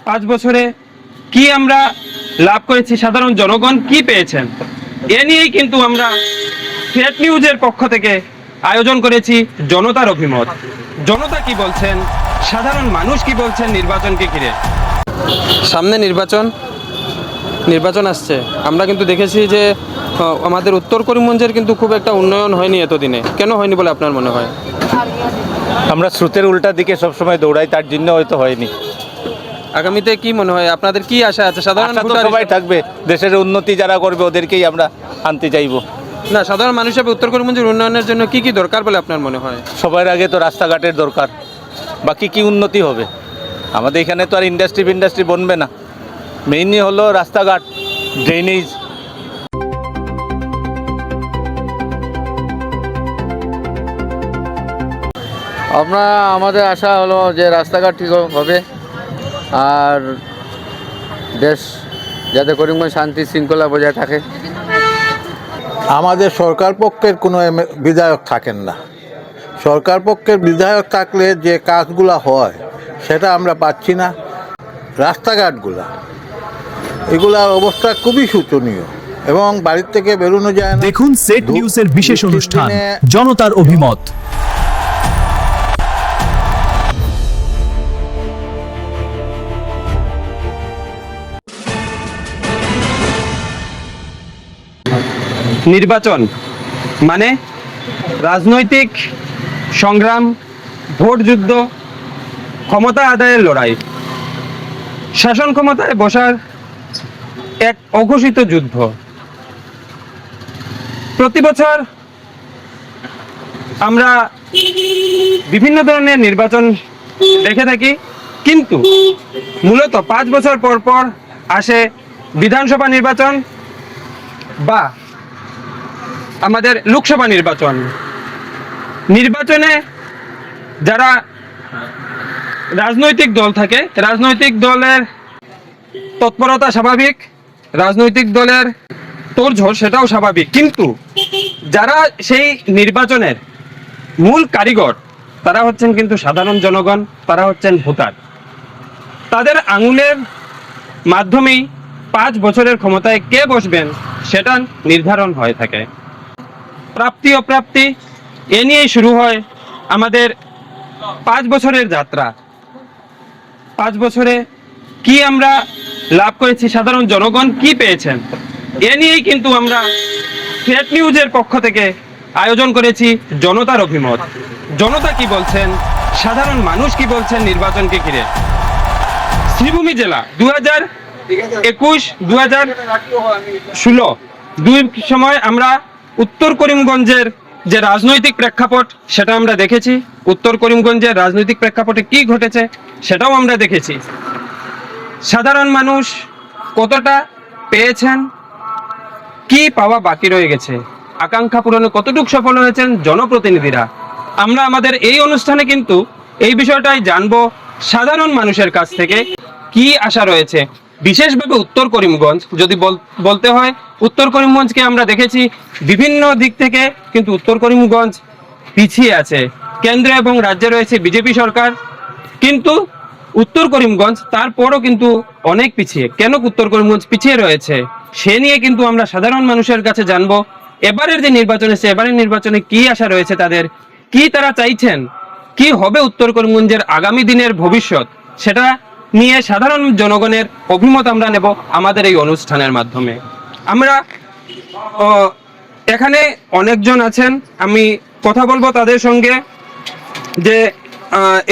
5 বছরে কি আমরা লাভ করেছি, সাধারণ জনগণ কি পেয়েছেন, এ নিয়েই কিন্তু আমরা ফেক নিউজের পক্ষ থেকে আয়োজন করেছি জনতার অভিমত। জনতা কি বলছেন, সাধারণ মানুষ কি বলছেন নির্বাচনকে ঘিরে। সামনে নির্বাচন আসছে। আমরা কিন্তু দেখেছি যে আমাদের উত্তর করিমগঞ্জের কিন্তু খুব একটা উন্নয়ন হয়নি এতদিনে। কেন হয়নি বলে আপনার মনে হয়? আমরা স্রোতের উল্টা দিকে সবসময় দৌড়াই, তার জন্য হয়তো হয়নি। আগামীতে কি মনে হয়, আপনাদের কি আশা আছে? সাধারণ আশা তো সবাই থাকবে, দেশের উন্নতি যারা করবে ওদেরকেই আমরা আনতে চাইবো। না, সাধারণ মানুষ হিসেবে উত্তর করিমগঞ্জের উন্নয়নের জন্য কি কি দরকার বলে আপনার মনে হয়? সবার আগে তো রাস্তাঘাটের দরকার, বাকি কি উন্নতি হবে? আমাদের এখানে তো আর ইন্ডাস্ট্রি বনবে না, মেইনলি হলো রাস্তাঘাট, ড্রেনেজ। আমাদের আশা হলো যে রাস্তাঘাট ঠিক হবে আর দেশ যাতে করিমগঞ্জ শান্তি শৃঙ্খলা বজায় থাকে। আমাদের সরকার পক্ষের কোনো বিধায়ক থাকেন না। সরকার পক্ষের বিধায়ক থাকলে যে কাজগুলো হয় সেটা আমরা পাচ্ছি না। রাস্তাঘাটগুলা এগুলার অবস্থা খুবই শোচনীয় এবং বাড়ির থেকে বেরোনো যায় না। দেখুন সেট নিউজের বিশেষ অনুষ্ঠান জনতার অভিমত। নির্বাচন মানে রাজনৈতিক সংগ্রাম, ভোট যুদ্ধ, ক্ষমতা আদায়ের লড়াই, শাসন ক্ষমতায় বসার এক অঘোষিত যুদ্ধ। প্রতি বছর আমরা বিভিন্ন ধরনের নির্বাচন দেখে থাকি, কিন্তু মূলত 5 বছর পর পর আসে বিধানসভা নির্বাচন বা আমাদের লোকসভা নির্বাচনে যারা রাজনৈতিক দল থাকে, রাজনৈতিক দলের তৎপরতা স্বাভাবিক, রাজনৈতিক দলের তোড়জোড় সেটাও স্বাভাবিক, কিন্তু যারা সেই নির্বাচনের মূল কারিগর তারা হচ্ছেন কিন্তু সাধারণ জনগণ, তারা হচ্ছেন ভোটার। তাদের আঙুলের মাধ্যমেই 5 বছরের ক্ষমতায় কে বসবেন সেটা নির্ধারণ হয়ে থাকে। প্রাপ্তি অপ্রাপ্তি এ নিয়েই শুরু হয় আমাদের 5 বছরের যাত্রা। 5 বছরে কি আমরা লাভ করেছি, সাধারণ জনগণ কি পেয়েছেন, এ নিয়েই কিন্তু আমরা ফেক নিউজের পক্ষ থেকে আয়োজন করেছি জনতার অভিমত। জনতা কি বলছেন, সাধারণ মানুষ কি বলছেন নির্বাচনকে ঘিরে। শ্রীভূমি জেলা 2021-2016 দুই সময় আমরা উত্তর করিমগঞ্জের যে রাজনৈতিক প্রেক্ষাপট সেটা আমরা দেখেছি। উত্তর করিমগঞ্জের রাজনৈতিক প্রেক্ষাপটে কি ঘটেছে সেটাও আমরা দেখেছি। সাধারণ মানুষ কতটা পেয়েছেন, কি পাওয়া বাকি রয়ে গেছে, আকাঙ্ক্ষা পূরণে কতটুকু সফল হয়েছেন জনপ্রতিনিধিরা। আমরা আমাদের এই অনুষ্ঠানে কিন্তু এই বিষয়টাই জানবো সাধারণ মানুষের কাছ থেকে কি আশা রয়েছে। বিশেষভাবে উত্তর করিমগঞ্জ যদি বলতে হয়, উত্তর করিমগঞ্জকে আমরা দেখেছি বিভিন্ন দিক থেকে, কিন্তু উত্তর করিমগঞ্জ পিছিয়ে আছে। কেন্দ্র এবং রাজ্যে রয়েছে বিজেপি সরকার, কিন্তু উত্তর করিমগঞ্জ তারপরও কিন্তু অনেক পিছিয়ে। কেন উত্তর করিমগঞ্জ পিছিয়ে রয়েছে সে নিয়ে কিন্তু আমরা সাধারণ মানুষের কাছে জানবো। এবারের যে নির্বাচন এসেছে, এবারের নির্বাচনে কি আশা রয়েছে তাদের, কি তারা চাইছেন, কি হবে উত্তর করিমগঞ্জের আগামী দিনের ভবিষ্যৎ, সেটা নিয়ে সাধারণ জনগণের অভিমত আমরা নেব আমাদের এই অনুষ্ঠানের মাধ্যমে। আমরা এখানে অনেকজন আছেন, আমি কথা বলবো তাদের সঙ্গে যে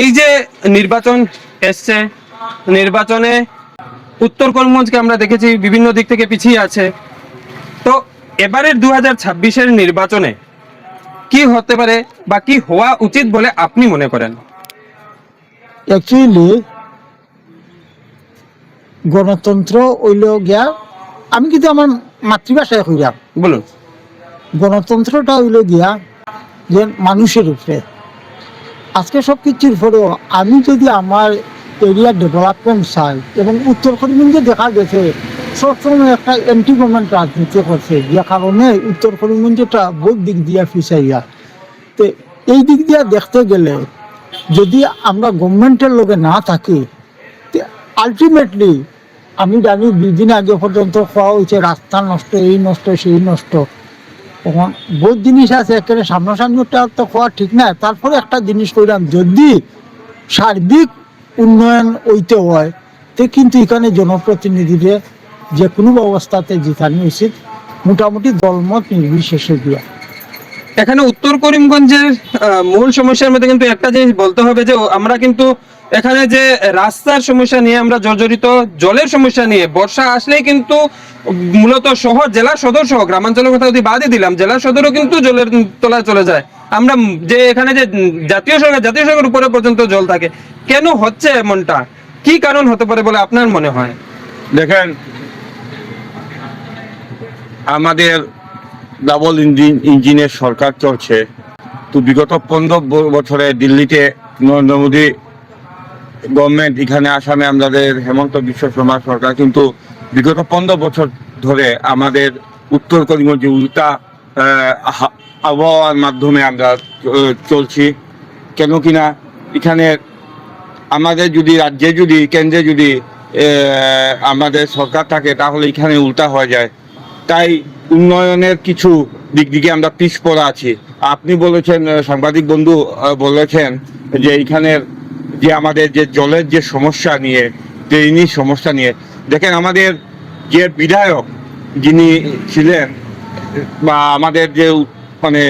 এই যে নির্বাচন এসছে, নির্বাচনে উত্তর করিমগঞ্জকে আমরা দেখেছি বিভিন্ন দিক থেকে পিছিয়ে আছে। তো এবারের 2026-এর নির্বাচনে কি হতে পারে বা কি হওয়া উচিত বলে আপনি মনে করেন? অ্যাকচুয়ালি গণতন্ত্র হইল গিয়া, আমি কিন্তু আমার মাতৃভাষায় কইরাম, বলুন। গণতন্ত্রটা হইল গিয়া যে মানুষের উপরে। আজকে সব কিছুর পরেও আমি যদি আমার এরিয়ার ডেভেলপমেন্ট চাই, এবং উত্তর করিমগঞ্জে দেখা গেছে সবসময় একটা এন্টি গভর্নমেন্ট রাজনীতি করছে, যে কারণে উত্তর করিমগঞ্জটা বহুত দিক দিয়া পিছাইয়া। তো এই দিক দিয়া দেখতে গেলে যদি আমরা গভর্নমেন্টের লগে না থাকি, আলটিমেটলি আমি জানি 2 দিন আগে পর্যন্ত খাওয়া হয়েছে রাস্তা নষ্ট, এই নষ্ট, সেই নষ্ট। তখন বহুত জিনিস আছে, একেবারে সামনাসামনিটা তো খাওয়া ঠিক না। তারপরে একটা জিনিস করলাম, যদি সার্বিক উন্নয়ন হইতে হয় তো কিন্তু এখানে জনপ্রতিনিধিদের যে কোনো অবস্থাতে জিতানো উচিত, মোটামুটি দলমত নির্বিশেষে দিয়া। এখানে উত্তর করিমগঞ্জের মূল সমস্যার মধ্যে কিন্তু একটা জিনিস বলতে হবে যে আমরা কিন্তু এখানে যে রাস্তার সমস্যা নিয়ে আমরা জর্জরিত, জলের সমস্যা নিয়ে বর্ষা আসলেই কিন্তু মূলত শহর, জেলা সদর সহ গ্রামাঞ্চলের কথা যদি বাদই দিলাম, জেলা সদরও কিন্তু জলের তলায় চলে যায়। আমরা যে এখানে যে জাতীয় সড়কের উপরে পর্যন্ত জল থাকে, কেন হচ্ছে এমনটা, কি কারণ হতে পারে বলে আপনার মনে হয়? দেখেন, আমাদের ডাবল ইঞ্জিনের সরকার চলছে, তো বিগত 15 বছরে দিল্লিতে নরেন্দ্র মোদী গভর্নমেন্ট, এখানে আসামে আমাদের হেমন্ত বিশ্ব শর্মা সরকার, কিন্তু বিগত 15 বছর ধরে আমাদের উত্তর করিমগঞ্জে উল্টা আবহাওয়ার মাধ্যমে আমরা চলছি। কেন কিনা এখানে আমাদের যদি রাজ্যে, যদি কেন্দ্রে যদি আমাদের সরকার থাকে, তাহলে এখানে উল্টা হয়ে যায়। তাই উন্নয়নের কিছু দিক দিকে আমরা পিছপড়া আছি। আপনি বলেছেন, সাংবাদিক বন্ধু বলেছেন যে এইখানের যে আমাদের যে জলের যে সমস্যা নিয়ে, ড্রেনেজ সমস্যা নিয়ে, দেখেন আমাদের যে বিধায়ক যিনি ছিলেন বা আমাদের যে মানে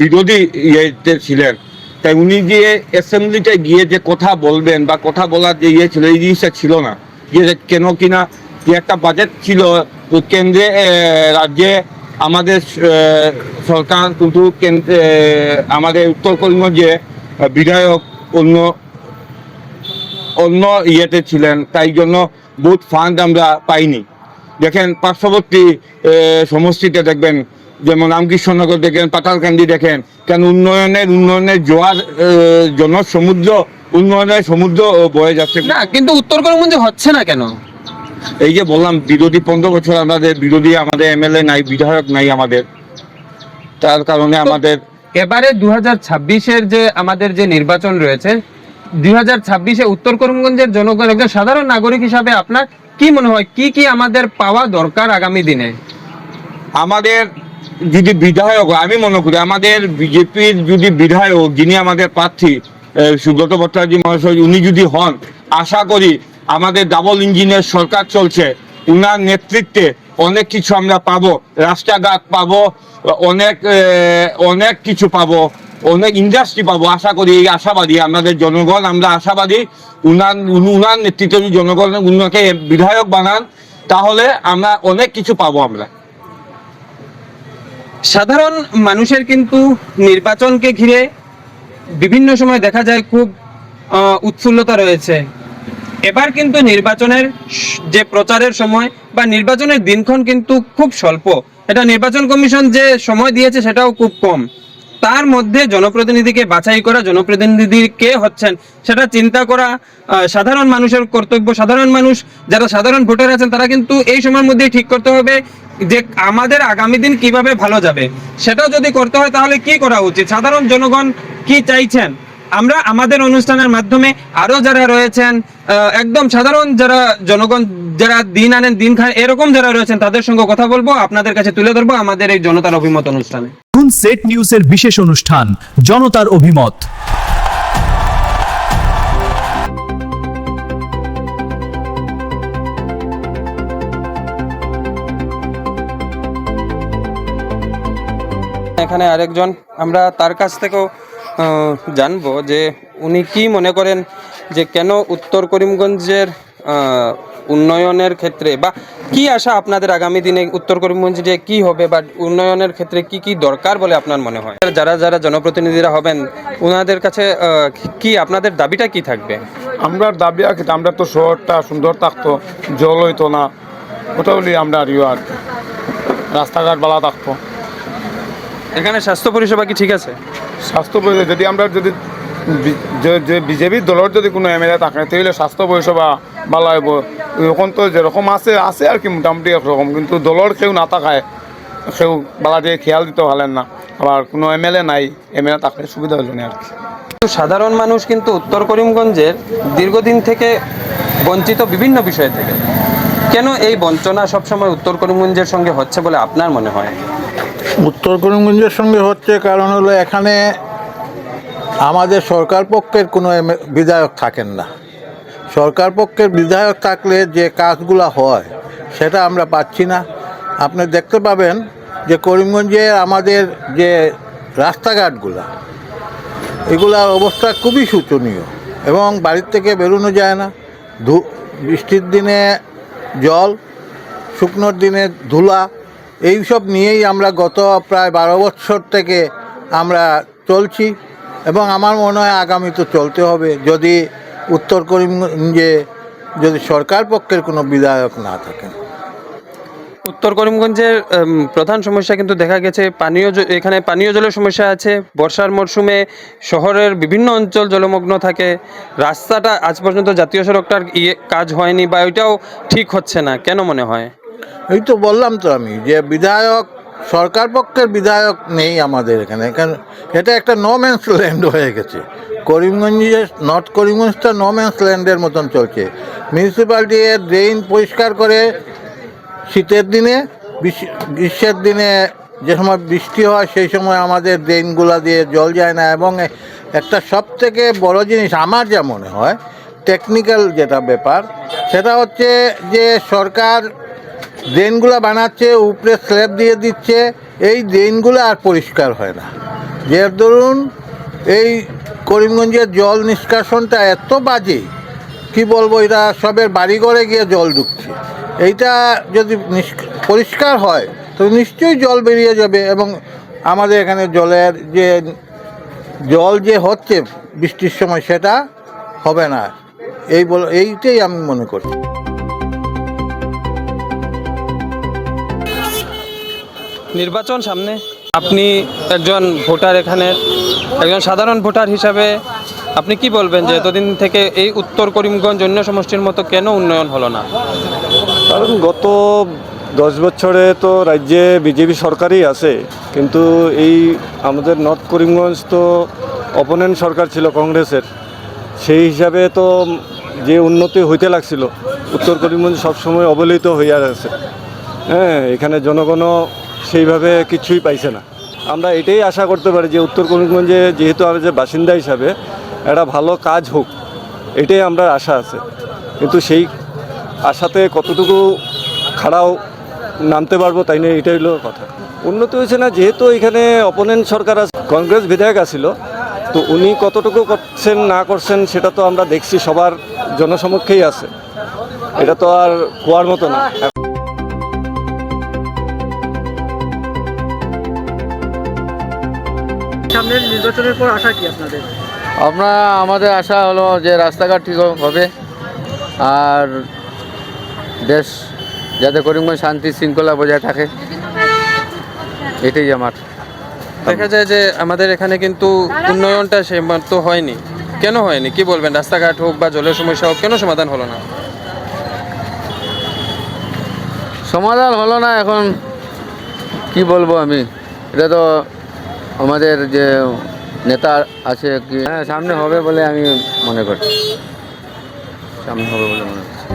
বিরোধী ইয়েতে ছিলেন, তাই উনি যে অ্যাসেম্বলিতে গিয়ে যে কথা বলবেন বা কথা বলার যে ইয়ে ছিল, এই জিনিসটা ছিল না। কেন কিনা যে একটা বাজেট ছিল কেন্দ্রে, রাজ্যে আমাদের সরকার, কিন্তু আমাদের উত্তর করিমগঞ্জে বিধায়ক অন্য ইয়েতে ছিলেন, তাই জন্য বহুত ফান্ড আমরা পাইনি। দেখেন পার্শ্ববর্তী সমষ্টিতে দেখবেন, যেমন রামকৃষ্ণনগর দেখেন, পাতালকান্দি দেখেন, কেন উন্নয়নের জোয়ার, জনসমুদ্র উন্নয়নের সমুদ্র বয়ে যাচ্ছে না, কিন্তু উত্তর করিমগঞ্জে হচ্ছে না কেন? এই যে বললাম, বিরোধী 15 বছর আমাদের বিরোধী, আমাদের এমএলএ নাই, বিধায়ক নাই আমাদের, তার কারণে আমাদের এবারে 2026-এর যে আমাদের যে নির্বাচন রয়েছে, 2026-এ উত্তর করিমগঞ্জের জনগণ, একজন সাধারণ নাগরিক হিসাবে আপনার কি মনে হয়, কি কি আমাদের পাওয়া দরকার আগামী দিনে? আমাদের যদি বিধায়ক, আমি মনে করি আমাদের বিজেপির যদি বিধায়ক, যিনি আমাদের প্রার্থী সুব্রত ভট্টাচার্য মহাশয়, উনি যদি হন, আশা করি আমাদের ডাবল ইঞ্জিনের সরকার চলছে, উনার নেতৃত্বে অনেক কিছু আমরা পাবো, রাস্তাঘাট পাবো, অনেক কিছু পাবো, অনেক ইন্ডাস্ট্রি পাবো। আশা করি, এই আশাবাদী আমাদের জনগণ, আমরা আশাবাদী উনার নেতৃত্বে জনগণ উনাকে বিধায়ক বানান, তাহলে আমরা অনেক কিছু পাবো। আমরা সাধারণ মানুষের কিন্তু নির্বাচনকে ঘিরে বিভিন্ন সময় দেখা যায় খুব উৎফুল্লতা রয়েছে। এবার কিন্তু নির্বাচনের যে প্রচারের সময় বা নির্বাচনের দিনক্ষণ কিন্তু খুব স্বল্প। এটা নির্বাচন কমিশন যে সময় দিয়েছে সেটাও খুব কম। তার মধ্যে জনপ্রতিনিধিকে বাছাই করা, জনপ্রতিনিধি কে হচ্ছেন সেটা চিন্তা করা সাধারণ মানুষের কর্তব্য। সাধারণ মানুষ, যারা সাধারণ ভোটার আছেন, তারা কিন্তু এই সময়ের মধ্যে ঠিক করতে হবে যে আমাদের আগামী দিন কিভাবে ভালো যাবে। সেটাও যদি করতে হয় তাহলে কি করা উচিত, সাধারণ জনগণ কি চাইছেন, আমরা আমাদের অনুষ্ঠানের মাধ্যমে আরো যারা রয়েছেন একদম সাধারণ যারা জনগণ, যারা দিন আনেন দিন খান, এরকম যারা রয়েছেন, তাদের সঙ্গে কথা বলবো, আপনাদের কাছে তুলে ধরবো আমাদের এই জনতার অভিমত অনুষ্ঠানে। সেট নিউজের বিশেষ অনুষ্ঠান জনতার অভিমত। এখানে আরেকজন, আমরা তার কাছ থেকেও জানবো যে উনি কি মনে করেন যে কেন উত্তর করিমগঞ্জের উন্নয়নের ক্ষেত্রে, বা কি আশা আপনাদের আগামী দিনে উত্তর করিমগঞ্জে কি হবে, বা উন্নয়নের ক্ষেত্রে কি কি দরকার বলে আপনার মনে হয়? যারা যারা জনপ্রতিনিধিরা হবেন, ওনাদের কাছে কি আপনাদের দাবিটা কি থাকবে? আমরা দাবি আর কি, আমরা তো শহরটা সুন্দর থাকতো, জল হইতো না, ওটা বলি আমরা আর আর রাস্তাঘাট ভালো থাকতো। এখানে স্বাস্থ্য পরিষেবা কি ঠিক আছে? স্বাস্থ্য পরিষেবা যদি আমরা যদি বিজেপির দলের যদি কোনো এমএলএ থাকে, তাহলে স্বাস্থ্য পরিষেবা ভালো হইব। এখন তো যেরকম আছে আর কি মোটামুটি একরকম, কিন্তু দলের কেউ না থাকায় কেউ বালা দিয়ে খেয়াল দিতে পারলেন না। আবার কোনো এমএলএ নাই, এমএলএ থাকলে সুবিধা হলো না আর কি। সাধারণ মানুষ কিন্তু উত্তর করিমগঞ্জের দীর্ঘদিন থেকে বঞ্চিত বিভিন্ন বিষয় থেকে। কেন এই বঞ্চনা সবসময় উত্তর করিমগঞ্জের সঙ্গে হচ্ছে বলে আপনার মনে হয়? উত্তর করিমগঞ্জের সঙ্গে হচ্ছে কারণ হলো এখানে আমাদের সরকার পক্ষের কোনো বিধায়ক থাকেন না। সরকার পক্ষের বিধায়ক থাকলে যে কাজগুলো হয় সেটা আমরা পাচ্ছি না। আপনি দেখতে পাবেন যে করিমগঞ্জে আমাদের যে রাস্তাঘাটগুলো এগুলার অবস্থা খুবই শোচনীয় এবং বাড়ির থেকে বেরোনো যায় না। বৃষ্টির দিনে জল, শুকনোর দিনে ধুলা, এইসব নিয়েই আমরা গত প্রায় 12 বছর থেকে আমরা চলছি এবং আমার মনে হয় আগামী তো চলতে হবে যদি উত্তর করিমগঞ্জে যদি সরকার পক্ষের কোনো বিধায়ক না থাকেন। উত্তর করিমগঞ্জের প্রধান সমস্যা কিন্তু দেখা গেছে এখানে পানীয় জলের সমস্যা আছে। বর্ষার মরশুমে শহরের বিভিন্ন অঞ্চল জলমগ্ন থাকে। রাস্তাটা আজ পর্যন্ত জাতীয় সড়কটার কাজ হয়নি বা ওইটাও ঠিক হচ্ছে না, কেন মনে হয়? এই তো বললাম তো আমি যে বিধায়ক, সরকার পক্ষের বিধায়ক নেই আমাদের এখানে। এটা একটা নো ম্যানস ল্যান্ড হয়ে গেছে। করিমগঞ্জে, নর্থ করিমগঞ্জটা নো ম্যানস ল্যান্ডের মতন চলছে। মিউনিসিপ্যালিটি ড্রেন পরিষ্কার করে শীতের দিনে, গ্রীষ্মের দিনে যে সময় বৃষ্টি হয় সেই সময় আমাদের ড্রেনগুলা দিয়ে জল যায় না। এবং একটা সবথেকে বড় জিনিস আমার যা মনে হয় টেকনিক্যাল যেটা ব্যাপার সেটা হচ্ছে যে সরকার ড্রেনগুলো বানাচ্ছে, উপরে স্ল্যাব দিয়ে দিচ্ছে, এই ড্রেনগুলো আর পরিষ্কার হয় না। যার দরুন এই করিমগঞ্জের জল নিষ্কাশনটা এত বাজে, কি বলবো, এটা সবের বাড়িঘরে গিয়ে জল ঢুকছে। এইটা যদি পরিষ্কার হয় তো নিশ্চয়ই জল বেরিয়ে যাবে এবং আমাদের এখানে জলের যে জল যে হচ্ছে বৃষ্টির সময় সেটা হবে না। এইটাই আমি মনে করি। নির্বাচন সামনে, আপনি একজন ভোটার, এখানে একজন সাধারণ ভোটার হিসাবে আপনি কি বলবেন যে এতদিন থেকে এই উত্তর করিমগঞ্জ অন্য সমষ্টির মতো কেন উন্নয়ন হলো না? কারণ গত 10 বছরে তো রাজ্যে বিজেপি সরকারই আছে, কিন্তু এই আমাদের নর্থ করিমগঞ্জ তো অপোনেন্ট সরকার ছিল কংগ্রেসের। সেই হিসাবে তো যে উন্নতি হইতে লাগছিল, উত্তর করিমগঞ্জ সবসময় অবহেলিত হইয়া আছে। হ্যাঁ, এখানে জনগণও সেইভাবে কিছুই পাইছে না। আমরা এটাই আশা করতে পারি যে উত্তর করিমগঞ্জে যেহেতু আমরা যে বাসিন্দা হিসাবে একটা ভালো কাজ হোক, এটাই আমরা আশা আছে। কিন্তু সেই আশাতে কতটুকু খাড়াও নামতে পারবো তাই নিয়ে এটাই হলো কথা। উন্নতি হয়েছে না, যেহেতু এখানে অপোনেন্ট সরকার আছে, কংগ্রেস বিধায়ক আছিল, তো উনি কতটুকু করছেন না করছেন সেটা তো আমরা দেখছি, সবার জনসমক্ষেই আছে। এটা তো আর কোয়ার মতো না। সামনের নির্বাচনের পর আশা কি আপনাদের? আমাদের আশা হলো যে রাস্তাঘাট ঠিক হবে আর দেশ যাতে করিমগঞ্জ শান্তি শৃঙ্খলা বজায় থাকে, এটাই আমার। দেখা যায় যে আমাদের এখানে কিন্তু উন্নয়নটা সে মতো হয়নি। কেন হয়নি কি বলবেন? রাস্তাঘাট হোক বা জলের সমস্যা হোক, কেন সমাধান হলো না? সমাধান হলো না, এখন কি বলবো আমি, এটা তো আমাদের যে নেতা আছে কি, হ্যাঁ সামনে হবে বলে আমি মনে করছি, সামনে হবে বলে মনে করছি।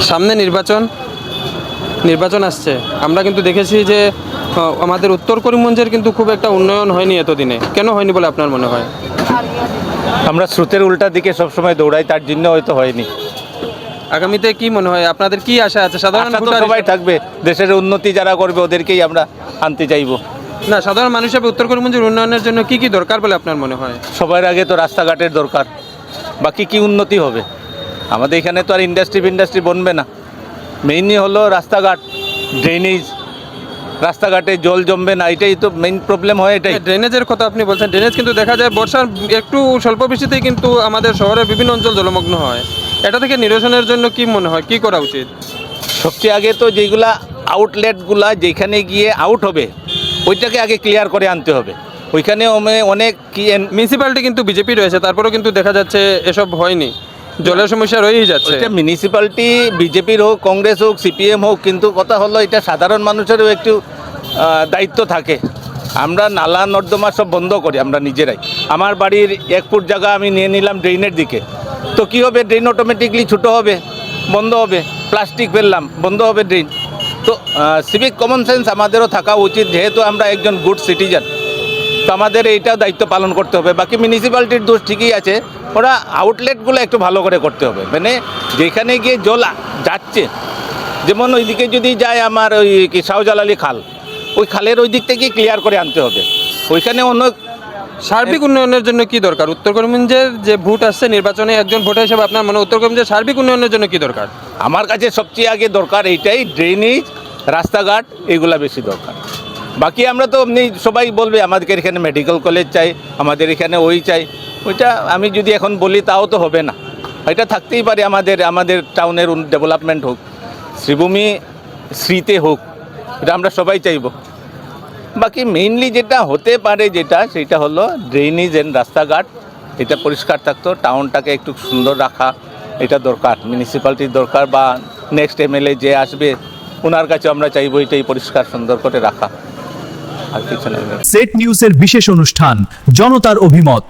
সামনে নির্বাচন আসছে, আমরা কিন্তু দেখেছি যে আমাদের উত্তর করিমগঞ্জের কিন্তু খুব একটা উন্নয়ন হয়নি এতদিনে। কেন হয়নি বলে আপনার মনে হয়? আমরা স্রোতের উল্টা দিকে সবসময় দৌড়াই, তার জন্য হয়তো হয়নি। আগামীতে কি মনে হয় আপনাদের, কি আশা আছে? সাধারণ আশা তো সবাই থাকবে, দেশের উন্নতি যারা করবে ওদেরকেই আমরা আনতে চাইবো। না, সাধারণ মানুষ হিসেবে উত্তর করিমগঞ্জের উন্নয়নের জন্য কি কি দরকার বলে আপনার মনে হয়? সবার আগে তো রাস্তাঘাটের দরকার, বাকি কি উন্নতি হবে? আমাদের এখানে তো আর ইন্ডাস্ট্রি বনবে না। মেইনলি হলো রাস্তাঘাট, ড্রেনেজ, রাস্তাঘাটে জল জমবে না, এটাই তো মেইন প্রবলেম হয়। এটাই ড্রেনেজের কথা আপনি বলছেন, ড্রেনেজ কিন্তু দেখা যায় বর্ষার একটু স্বল্প বৃষ্টিতেই কিন্তু আমাদের শহরের বিভিন্ন অঞ্চল জলমগ্ন হয়। এটা থেকে নিরসনের জন্য কি মনে হয়, কি করা উচিত? সবচেয়ে আগে তো যেগুলা আউটলেটগুলা যেখানে গিয়ে আউট হবে ওইটাকে আগে ক্লিয়ার করে আনতে হবে। ওইখানে অনেক মিউনিসিপ্যালিটি কিন্তু বিজেপি রয়েছে, তারপরেও কিন্তু দেখা যাচ্ছে এসব হয়নি। জলের সমস্যা রয়েই যাচ্ছে। এটা মিউনিসিপ্যালিটি বিজেপির হোক, কংগ্রেস হোক, সিপিএম হোক, কিন্তু কথা হলো এটা সাধারণ মানুষেরও একটু দায়িত্ব থাকে। আমরা নালা নর্দমা সব বন্ধ করি আমরা নিজেরাই। আমার বাড়ির 1 ফুট জায়গা আমি নিয়ে নিলাম ড্রেনের দিকে, তো কী হবে, ড্রেন অটোমেটিকলি ছোটো হবে, বন্ধ হবে। প্লাস্টিক ফেললাম, বন্ধ হবে ড্রেন। তো সিভিক কমন সেন্স আমাদেরও থাকা উচিত, যেহেতু আমরা একজন গুড সিটিজেন, তো আমাদের এইটাও দায়িত্ব পালন করতে হবে। বাকি মিউনিসিপ্যালিটির দোষ ঠিকই আছে, ওরা আউটলেটগুলো একটু ভালো করে করতে হবে। মানে যেখানে গিয়ে জল যাচ্ছে, যেমন ওইদিকে যদি যায় আমার ওই কি শাহজালালি খাল, ওই খালের ওই দিক থেকে ক্লিয়ার করে আনতে হবে। ওইখানে অনেক সার্বিক উন্নয়নের জন্য কি দরকার? উত্তর করিমগঞ্জের যে ভোট আসছে নির্বাচনে, একজন ভোটার হিসেবে আপনার মনে উত্তর করিমগঞ্জের সার্বিক উন্নয়নের জন্য কি দরকার? আমার কাছে সবচেয়ে আগে দরকার এইটাই, ড্রেনেজ, রাস্তাঘাট, এগুলা বেশি দরকার। বাকি আমরা তো এমনি সবাই বলবে আমাদের এখানে মেডিকেল কলেজ চাই, আমাদের এখানে ওই চাই, ওইটা আমি যদি এখন বলি তাও তো হবে না। এটা থাকতেই পারে, আমাদের টাউনের ডেভেলপমেন্ট হোক, শ্রীভূমি শ্রীতে হোক, এটা আমরা সবাই চাইব। বাকি মেইনলি যেটা হতে পারে সেটা হলো ড্রেনেজ এন্ড রাস্তাঘাট, এটা পরিষ্কার থাকতো, টাউনটাকে একটু সুন্দর রাখা, এটা দরকার, মিউনিসিপ্যালিটির দরকার, বা নেক্সট এমএলএ যে আসবে ওনার কাছে আমরা চাইবো এটাই পরিষ্কার সুন্দর করে রাখা, আর কিছু নেই। সেট নিউজের বিশেষ অনুষ্ঠান জনতার অভিমত।